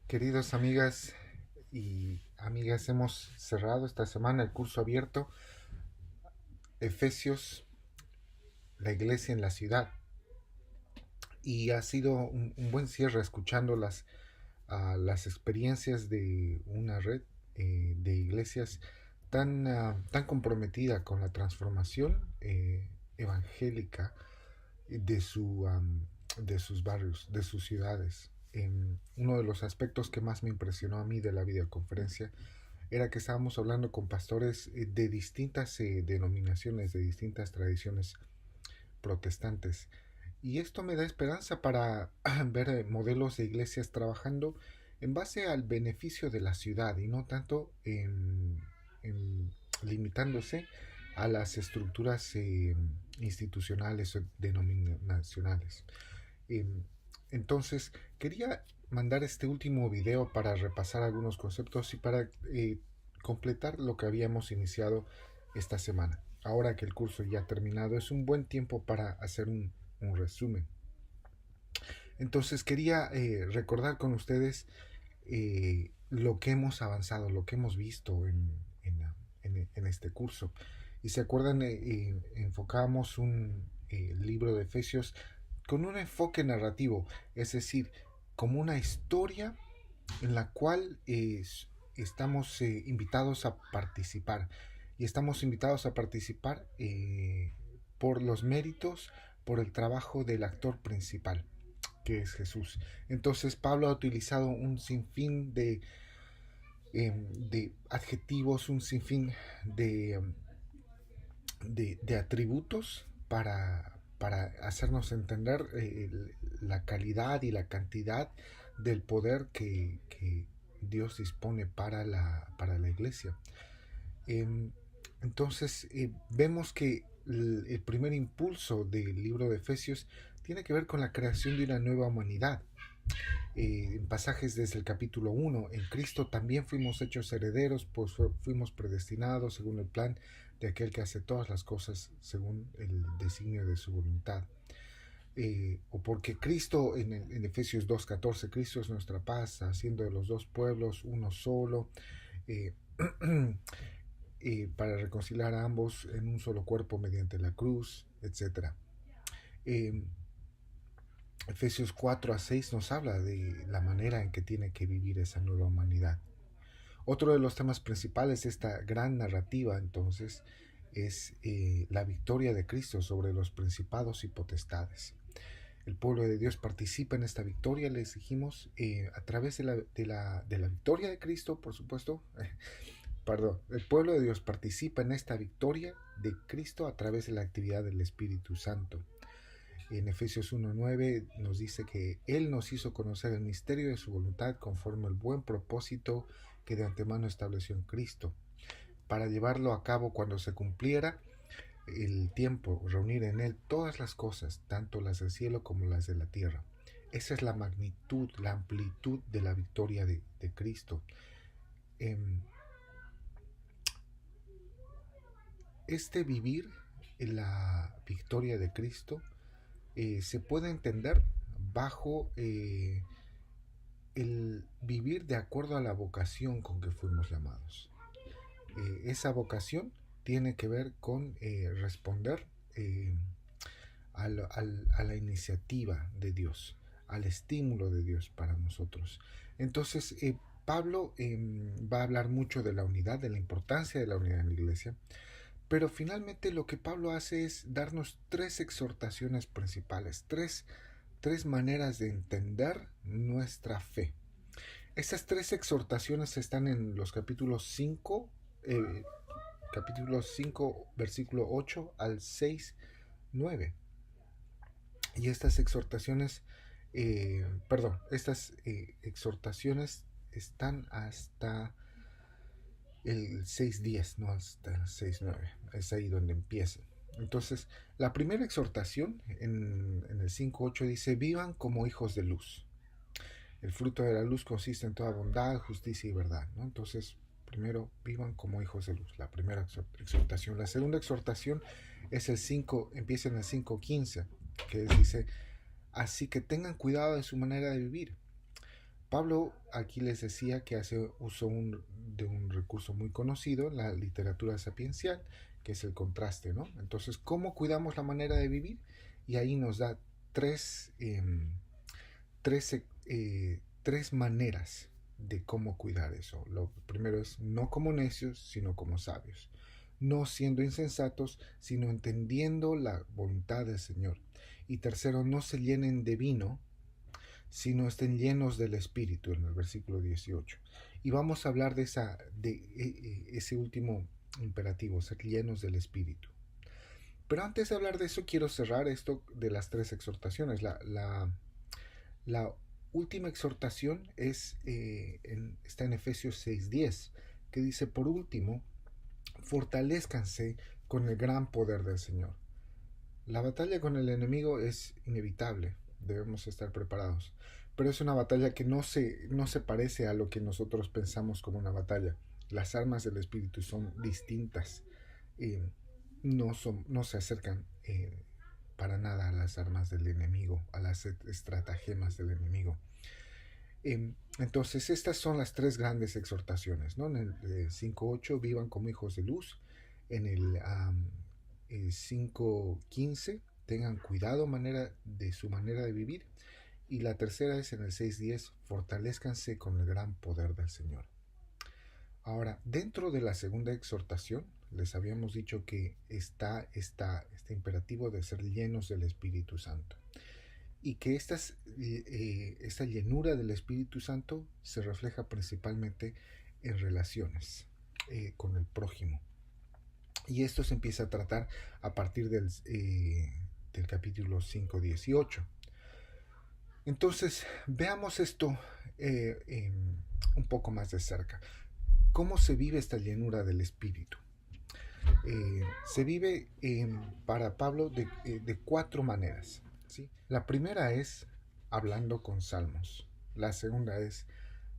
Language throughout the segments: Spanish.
Queridas amigas y amigas, hemos cerrado esta semana el curso abierto Efesios, la iglesia en la ciudad. Y ha sido un buen cierre escuchando las experiencias de una red de iglesias tan comprometida con la transformación evangélica de, de sus barrios, de sus ciudades. Uno de los aspectos que más me impresionó a mí de la videoconferencia era que estábamos hablando con pastores de distintas denominaciones, de distintas tradiciones protestantes. Y esto me da esperanza para ver modelos de iglesias trabajando en base al beneficio de la ciudad y no tanto en limitándose a las estructuras institucionales o denominacionales. Eh, entonces, quería mandar este último video para repasar algunos conceptos y para completar lo que habíamos iniciado esta semana. Ahora que el curso ya ha terminado, es un buen tiempo para hacer un resumen. Entonces, quería recordar con ustedes lo que hemos avanzado, lo que hemos visto en este curso. Y se acuerdan, enfocamos un libro de Efesios con un enfoque narrativo, es decir, como una historia en la cual estamos invitados a participar. Y estamos invitados a participar por los méritos, por el trabajo del actor principal, que es Jesús. Entonces Pablo ha utilizado un sinfín de adjetivos, un sinfín de atributos para hacernos entender la calidad y la cantidad del poder que Dios dispone para la iglesia. Eh, entonces vemos que el primer impulso del libro de Efesios tiene que ver con la creación de una nueva humanidad. En pasajes desde el capítulo 1, en Cristo también fuimos hechos herederos, pues fuimos predestinados según el plan de aquel que hace todas las cosas según el designio de su voluntad. O porque Cristo, en Efesios 2:14, Cristo es nuestra paz, haciendo de los dos pueblos uno solo, eh, para reconciliar a ambos en un solo cuerpo mediante la cruz, etc. Eh, Efesios 4:6 nos habla de la manera en que tiene que vivir esa nueva humanidad. Otro de los temas principales de esta gran narrativa, entonces, es la victoria de Cristo sobre los principados y potestades. El pueblo de Dios participa en esta victoria, les dijimos, a través de la victoria de Cristo, por supuesto. Perdón, el pueblo de Dios participa en esta victoria de Cristo a través de la actividad del Espíritu Santo. En Efesios 1:9 nos dice que Él nos hizo conocer el misterio de su voluntad conforme al buen propósito que de antemano estableció en Cristo, para llevarlo a cabo cuando se cumpliera el tiempo, reunir en Él todas las cosas, tanto las del cielo como las de la tierra. Esa es la magnitud, la amplitud de la victoria de Cristo. Este vivir en la victoria de Cristo se puede entender bajo el vivir de acuerdo a la vocación con que fuimos llamados. Esa vocación tiene que ver con responder a la iniciativa de Dios, al estímulo de Dios para nosotros. Entonces, Pablo va a hablar mucho de la unidad, de la importancia de la unidad en la iglesia, pero finalmente lo que Pablo hace es darnos tres exhortaciones principales, tres maneras de entender nuestra fe. Esas tres exhortaciones están en los capítulo 5, versículo 8 al 6, 9. Y estas exhortaciones, estas exhortaciones están hasta el 6:10, no hasta el 6:9. Es ahí donde empieza. Entonces, la primera exhortación en el 5:8 dice: vivan como hijos de luz. El fruto de la luz consiste en toda bondad, justicia y verdad, ¿no? Entonces, primero, vivan como hijos de luz, la primera exhortación. La segunda exhortación es empieza en el 5:15, que dice: así que tengan cuidado de su manera de vivir. Pablo aquí les decía que hace uso de un recurso muy conocido en la literatura sapiencial, que es el contraste, ¿no? Entonces, ¿cómo cuidamos la manera de vivir? Y ahí nos da tres, tres, tres maneras de cómo cuidar eso. Lo primero es no como necios, sino como sabios. No siendo insensatos, sino entendiendo la voluntad del Señor. Y tercero, no se llenen de vino, sino estén llenos del Espíritu, en el versículo 18. Y vamos a hablar de ese último imperativo, ser llenos del Espíritu. Pero antes de hablar de eso, quiero cerrar esto de las tres exhortaciones. La última exhortación está en Efesios 6:10, que dice, por último, fortalezcanse con el gran poder del Señor. La batalla con el enemigo es inevitable, debemos estar preparados, pero es una batalla que no se parece a lo que nosotros pensamos como una batalla. Las armas del Espíritu son distintas, no se acercan para nada a las armas del enemigo, a las estratagemas del enemigo. Entonces, estas son las tres grandes exhortaciones, ¿no? En el 5:8, vivan como hijos de luz. En el 5:15, tengan cuidado de su manera de vivir. Y la tercera es en el 6:10, fortalezcanse con el gran poder del Señor. Ahora, dentro de la segunda exhortación, les habíamos dicho que está este imperativo de ser llenos del Espíritu Santo. Y que esta llenura del Espíritu Santo se refleja principalmente en relaciones con el prójimo. Y esto se empieza a tratar a partir del capítulo 5:18. Entonces, veamos esto un poco más de cerca. ¿Cómo se vive esta llenura del Espíritu? Se vive para Pablo de cuatro maneras, ¿sí? La primera es hablando con salmos. La segunda es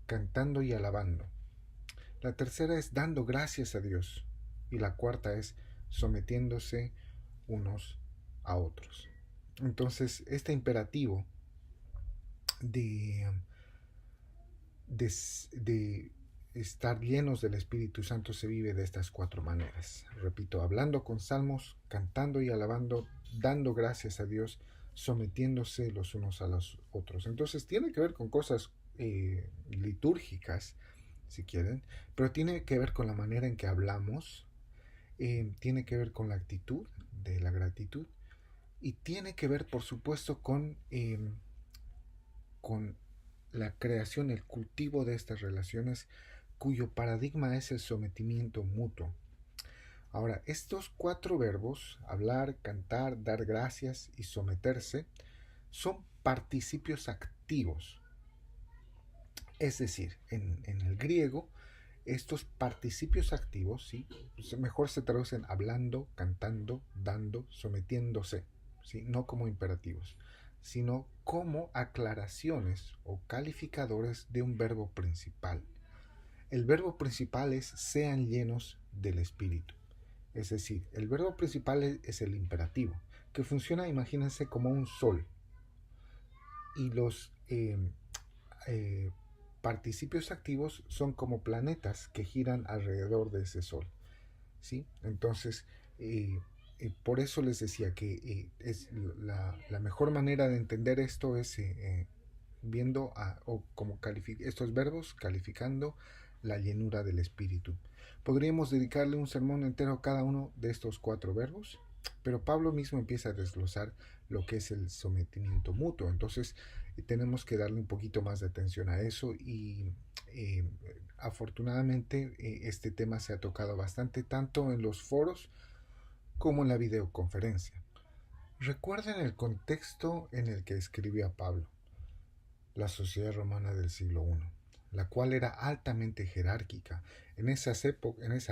cantando y alabando. La tercera es dando gracias a Dios. Y la cuarta es sometiéndose unos a otros. Entonces, este imperativo de estar llenos del Espíritu Santo se vive de estas cuatro maneras. Repito, hablando con salmos, cantando y alabando, dando gracias a Dios, sometiéndose los unos a los otros. Entonces tiene que ver con cosas litúrgicas, si quieren, pero tiene que ver con la manera en que hablamos, tiene que ver con la actitud de la gratitud y tiene que ver, por supuesto, con la creación, el cultivo de estas relaciones cuyo paradigma es el sometimiento mutuo. Ahora, estos cuatro verbos, hablar, cantar, dar gracias y someterse, son participios activos. Es decir, en el griego, estos participios activos, ¿sí? Mejor se traducen hablando, cantando, dando, sometiéndose, ¿sí? No como imperativos, sino como aclaraciones o calificadores de un verbo principal. El verbo principal es sean llenos del Espíritu. Es decir, el verbo principal es el imperativo, que funciona, imagínense, como un sol. Y los participios activos son como planetas que giran alrededor de ese sol, ¿sí? Entonces, por eso les decía que es la mejor manera de entender esto es viendo como estos verbos calificando la llenura del Espíritu. Podríamos dedicarle un sermón entero a cada uno de estos cuatro verbos, pero Pablo mismo empieza a desglosar lo que es el sometimiento mutuo. Entonces tenemos que darle un poquito más de atención a eso y afortunadamente este tema se ha tocado bastante tanto en los foros como en la videoconferencia. Recuerden el contexto en el que escribió a Pablo, la sociedad romana del siglo I, la cual era altamente jerárquica. En esa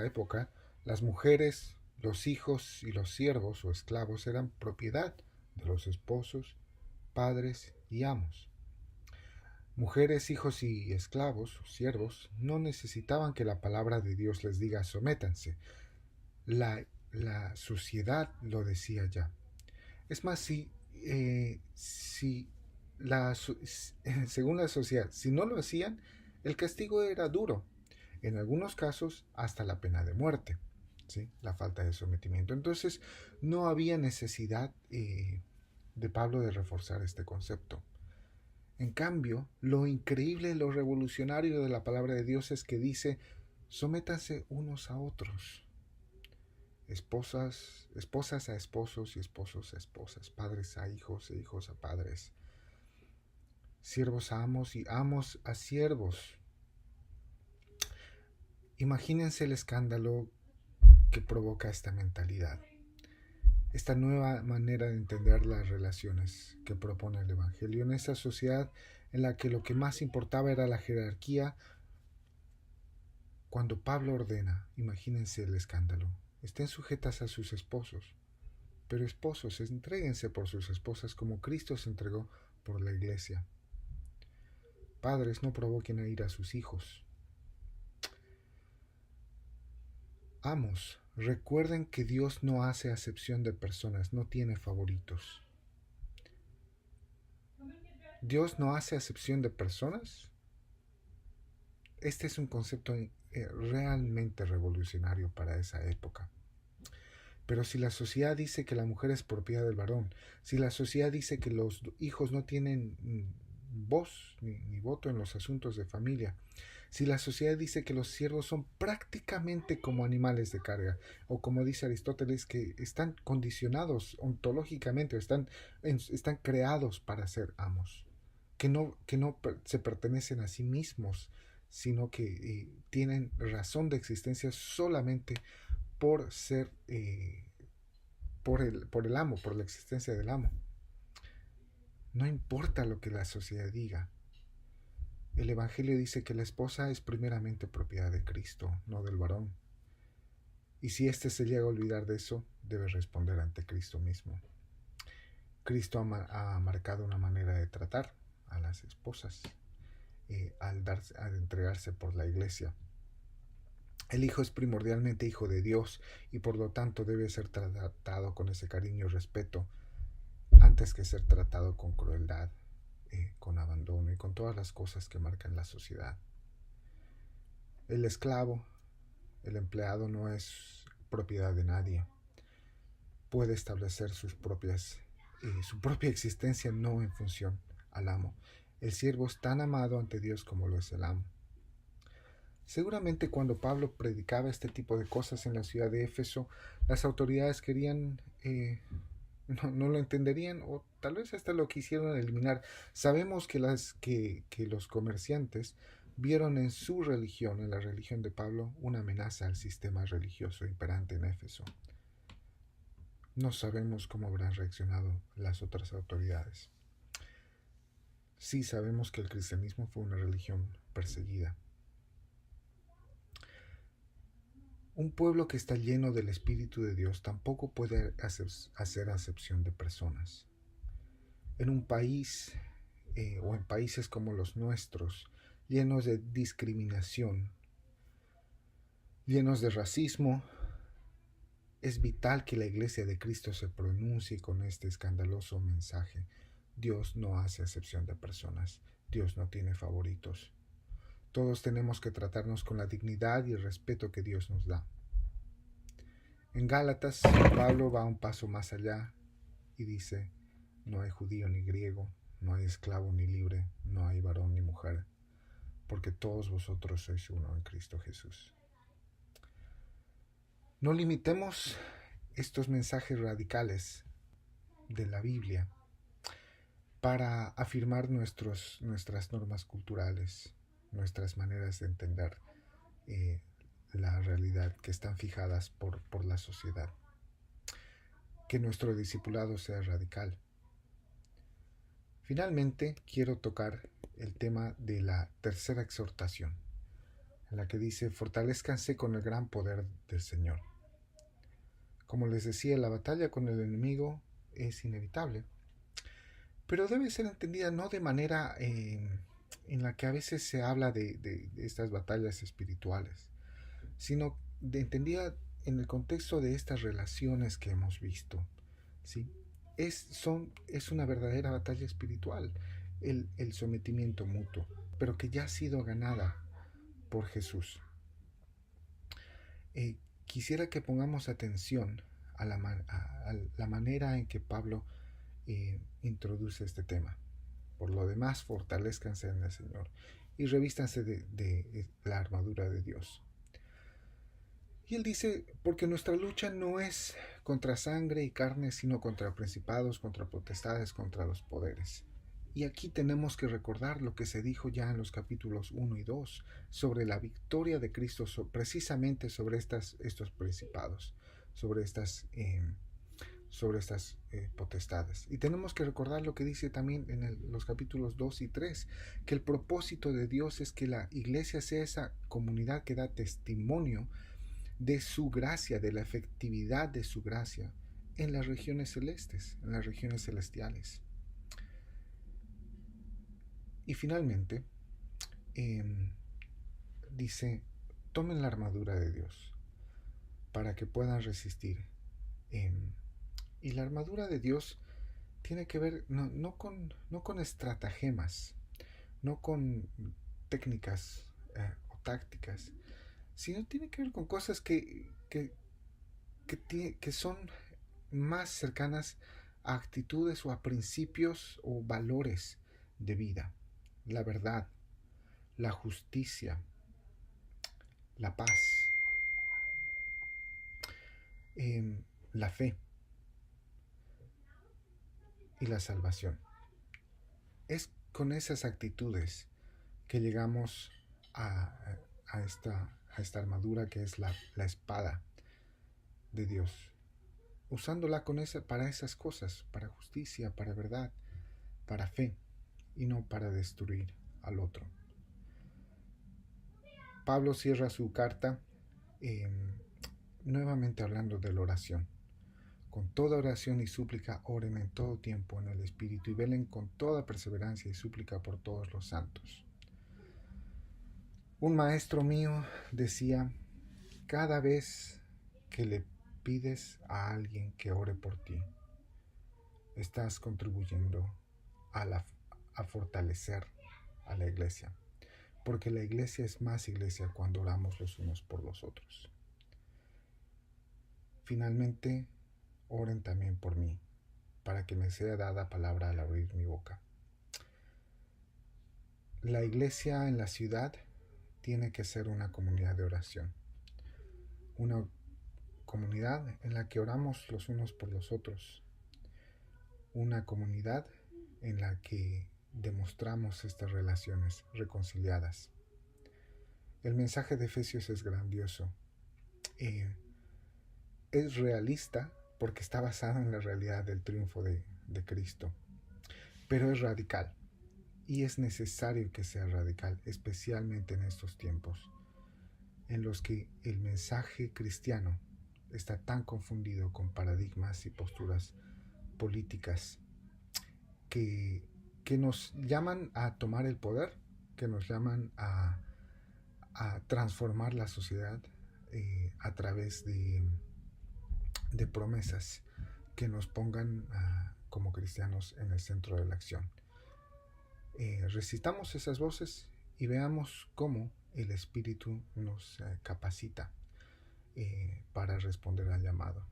época, las mujeres, los hijos y los siervos o esclavos eran propiedad de los esposos, padres y amos. Mujeres, hijos y esclavos, siervos, no necesitaban que la palabra de Dios les diga sométanse. La sociedad lo decía ya. Es más, si según la sociedad, si no lo hacían, el castigo era duro, en algunos casos hasta la pena de muerte, ¿sí? La falta de sometimiento. Entonces, no había necesidad de Pablo de reforzar este concepto. En cambio, lo increíble, lo revolucionario de la palabra de Dios es que dice, sométanse unos a otros. Esposas a esposos y esposos a esposas, padres a hijos e hijos a padres, siervos a amos y amos a siervos. Imagínense el escándalo que provoca esta mentalidad, esta nueva manera de entender las relaciones que propone el Evangelio en esa sociedad en la que lo que más importaba era la jerarquía. Cuando Pablo ordena, imagínense el escándalo, estén sujetas a sus esposos, pero esposos, entréguense por sus esposas como Cristo se entregó por la iglesia. Padres, no provoquen a ira a sus hijos. Amos, recuerden que Dios no hace acepción de personas, no tiene favoritos. ¿Dios no hace acepción de personas? Este es un concepto realmente revolucionario para esa época. Pero si la sociedad dice que la mujer es propiedad del varón, si la sociedad dice que los hijos no tienen voz ni voto en los asuntos de familia, si la sociedad dice que los siervos son prácticamente como animales de carga, o como dice Aristóteles, que están condicionados ontológicamente, están creados para ser amos, que no se pertenecen a sí mismos, sino que tienen razón de existencia solamente por ser, por el amo, por la existencia del amo. No importa lo que la sociedad diga. El Evangelio dice que la esposa es primeramente propiedad de Cristo, no del varón. Y si éste se llega a olvidar de eso, debe responder ante Cristo mismo. Cristo ha marcado una manera de tratar a las esposas al entregarse por la iglesia. El hijo es primordialmente hijo de Dios y por lo tanto debe ser tratado con ese cariño y respeto antes que ser tratado con crueldad, con abandono y con todas las cosas que marcan la sociedad. El esclavo, el empleado, no es propiedad de nadie. Puede establecer su propia existencia no en función al amo. El siervo es tan amado ante Dios como lo es el amo. Seguramente cuando Pablo predicaba este tipo de cosas en la ciudad de Éfeso, las autoridades querían, no lo entenderían o tal vez hasta lo quisieron eliminar. Sabemos que los comerciantes vieron en su religión, en la religión de Pablo, una amenaza al sistema religioso imperante en Éfeso. No sabemos cómo habrán reaccionado las otras autoridades. Sí sabemos que el cristianismo fue una religión perseguida. Un pueblo que está lleno del Espíritu de Dios tampoco puede hacer acepción de personas. En un país o en países como los nuestros, llenos de discriminación, llenos de racismo, es vital que la Iglesia de Cristo se pronuncie con este escandaloso mensaje. Dios no hace acepción de personas. Dios no tiene favoritos. Todos tenemos que tratarnos con la dignidad y el respeto que Dios nos da. En Gálatas, Pablo va un paso más allá y dice, no hay judío ni griego, no hay esclavo ni libre, no hay varón ni mujer, porque todos vosotros sois uno en Cristo Jesús. No limitemos estos mensajes radicales de la Biblia para afirmar nuestras normas culturales, nuestras maneras de entender la realidad que están fijadas por la sociedad. Que nuestro discipulado sea radical. Finalmente, quiero tocar el tema de la tercera exhortación, en la que dice, fortalezcanse con el gran poder del Señor. Como les decía, la batalla con el enemigo es inevitable, pero debe ser entendida no de manera en la que a veces se habla de estas batallas espirituales, sino entendida en el contexto de estas relaciones que hemos visto, ¿sí? es una verdadera batalla espiritual, el sometimiento mutuo, pero que ya ha sido ganada por Jesús. Quisiera que pongamos atención a la manera en que Pablo introduce este tema. Por lo demás, fortalezcanse en el Señor y revístanse de la armadura de Dios. Y él dice, porque nuestra lucha no es contra sangre y carne, sino contra principados, contra potestades, contra los poderes. Y aquí tenemos que recordar lo que se dijo ya en los capítulos 1 y 2 sobre la victoria de Cristo, precisamente sobre estos principados, sobre estas potestades. Y tenemos que recordar lo que dice también en los capítulos 2 y 3, que el propósito de Dios es que la iglesia sea esa comunidad que da testimonio de su gracia, de la efectividad de su gracia en las regiones celestes, en las regiones celestiales. Y finalmente, dice, tomen la armadura de Dios para que puedan resistir. Y la armadura de Dios tiene que ver no con estratagemas, no con técnicas o tácticas, sino tiene que ver con cosas que son más cercanas a actitudes o a principios o valores de vida. La verdad, la justicia, la paz, la fe y la salvación. Es con esas actitudes que llegamos a esta armadura que es la espada de Dios, usándola para esas cosas, para justicia, para verdad, para fe, y no para destruir al otro. Pablo cierra su carta nuevamente hablando de la oración. Con toda oración y súplica oren en todo tiempo en el Espíritu y velen con toda perseverancia y súplica por todos los santos. Un maestro mío decía, cada vez que le pides a alguien que ore por ti, estás contribuyendo a fortalecer a la iglesia, porque la iglesia es más iglesia cuando oramos los unos por los otros. Finalmente, oren también por mí, para que me sea dada palabra al abrir mi boca. La iglesia en la ciudad tiene que ser una comunidad de oración, una comunidad en la que oramos los unos por los otros, una comunidad en la que demostramos estas relaciones reconciliadas. El mensaje de Efesios es grandioso, es realista porque está basado en la realidad del triunfo de Cristo, pero es radical y es necesario que sea radical, especialmente en estos tiempos en los que el mensaje cristiano está tan confundido con paradigmas y posturas políticas que nos llaman a tomar el poder, que nos llaman a transformar la sociedad a través de promesas que nos pongan como cristianos en el centro de la acción. Resistamos esas voces y veamos cómo el Espíritu nos capacita para responder al llamado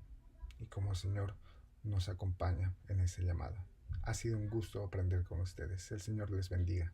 y cómo el Señor nos acompaña en ese llamado. Ha sido un gusto aprender con ustedes. El Señor les bendiga.